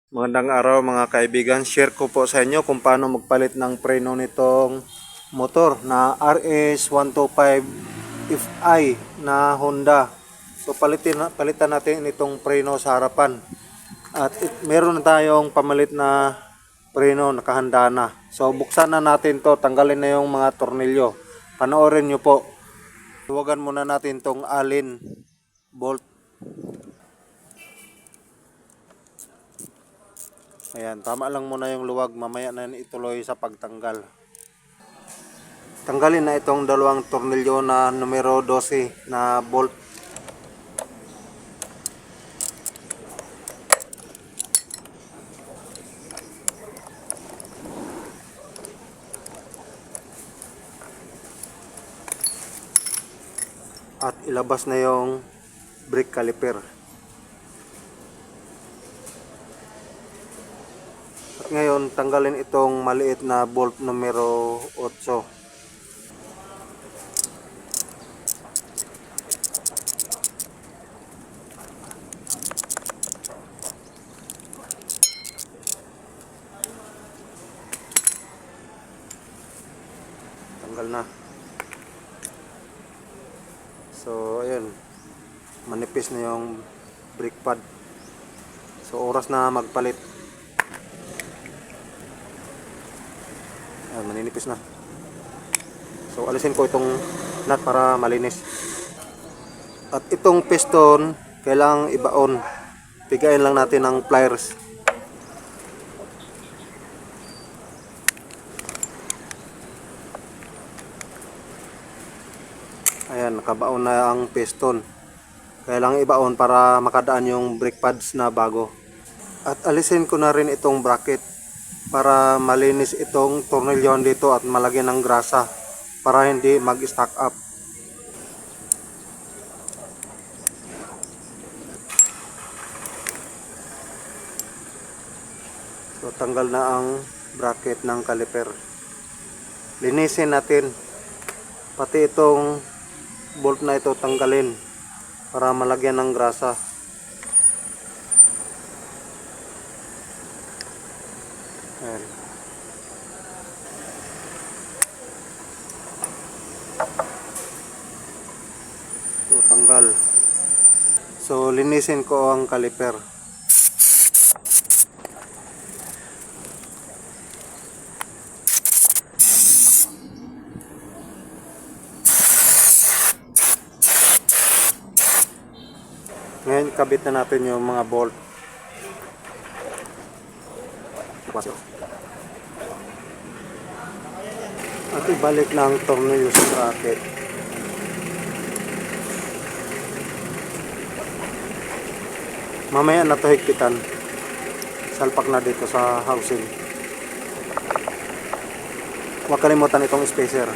Magandang araw mga kaibigan. Share ko po sa inyo kung paano magpalit ng preno nitong motor na RS125 Fi na Honda. So palitan natin itong preno sa harapan. At meron na tayong pamalit na preno, nakahanda na. So buksan na natin to, tanggalin na yung mga tornilyo. Panoorin nyo po. Huwagan muna natin tong alin bolt. Ayan, tama lang muna yung luwag, mamaya na ituloy sa pagtanggal. Tanggalin na itong dalawang tornilyo na numero 12 na bolt. At ilabas na yung brake caliper. At ngayon, tanggalin itong maliit na bolt numero 8. Tanggal na. So, ayun. Manipis na yung brake pad. So, oras na magpalit. Ayan, maninipis na. So, alisin ko itong nut para malinis. At itong piston, kailangang ibaon. Pigain lang natin ng pliers. Ayan, nakabaon na ang piston. Kailangan ibaon para makadaan yung brake pads na bago. At alisin ko na rin itong bracket para malinis itong tornilyon dito at malagyan ng grasa para hindi mag-stack up. So tanggal na ang bracket ng caliper. Linisin natin. Pati itong bolt na ito tanggalin para malagyan ng grasa. Ayan. So tanggal. So linisin ko ang caliper. Ngayon kabit na natin yung mga bolt. At ibalik na ang tornilyo sa bracket. Mamaya na ito higpitan. Salpak na dito sa housing. Huwag kalimutan itong spacer.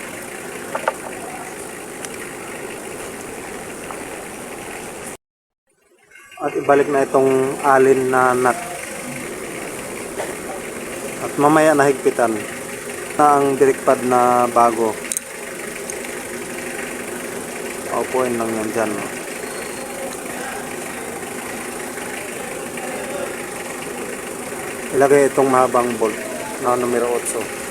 At ibalik na itong alin na nut. At mamaya nahigpitan na ang brake pad na bago. Paupuin lang yan dyan. Ilagay itong mahabang bolt na numero 8.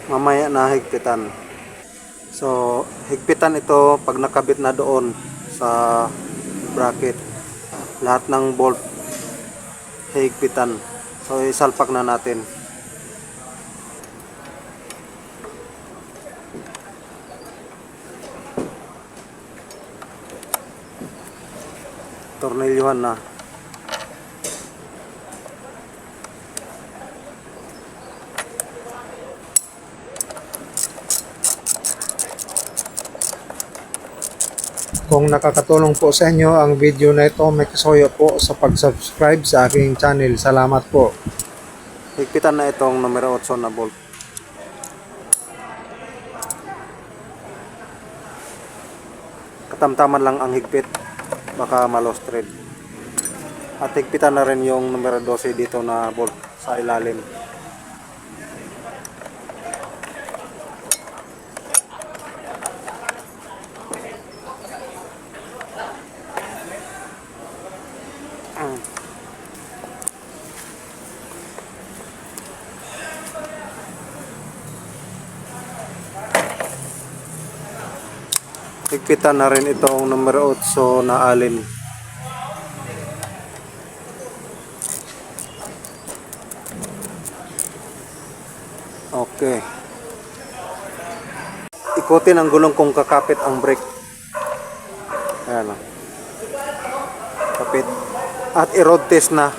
Mamaya na higpitan. So higpitan ito pag nakabit na doon sa bracket. Lahat ng bolt higpitan. So isalpak na natin. Tornilyuhan na. Kung nakakatulong po sa inyo ang video na ito, may kasuyo po sa pag-subscribe sa aking channel. Salamat po. Higpitan na itong numero 8 na bolt. tamtaman lang ang higpit, baka ma-lost thread. At higpitan na rin yung numero 12 dito na bolt sa ilalim. Higpitan na rin itong numero 8 na alin. Okay. Ikutin ang gulong kung kakapit ang brake. Ayan o. Kapit. At i-road test na.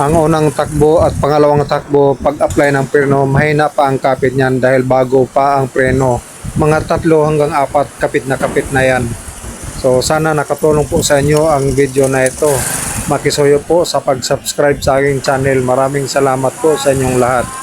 Ang unang takbo at pangalawang takbo, pag-apply ng preno, mahina pa ang kapit niyan dahil bago pa ang preno. Mga 3 hanggang 4 kapit na yan. So sana nakatulong po sa inyo ang video na ito. Makisuyo po sa pag-subscribe sa aking channel. Maraming salamat po sa inyong lahat.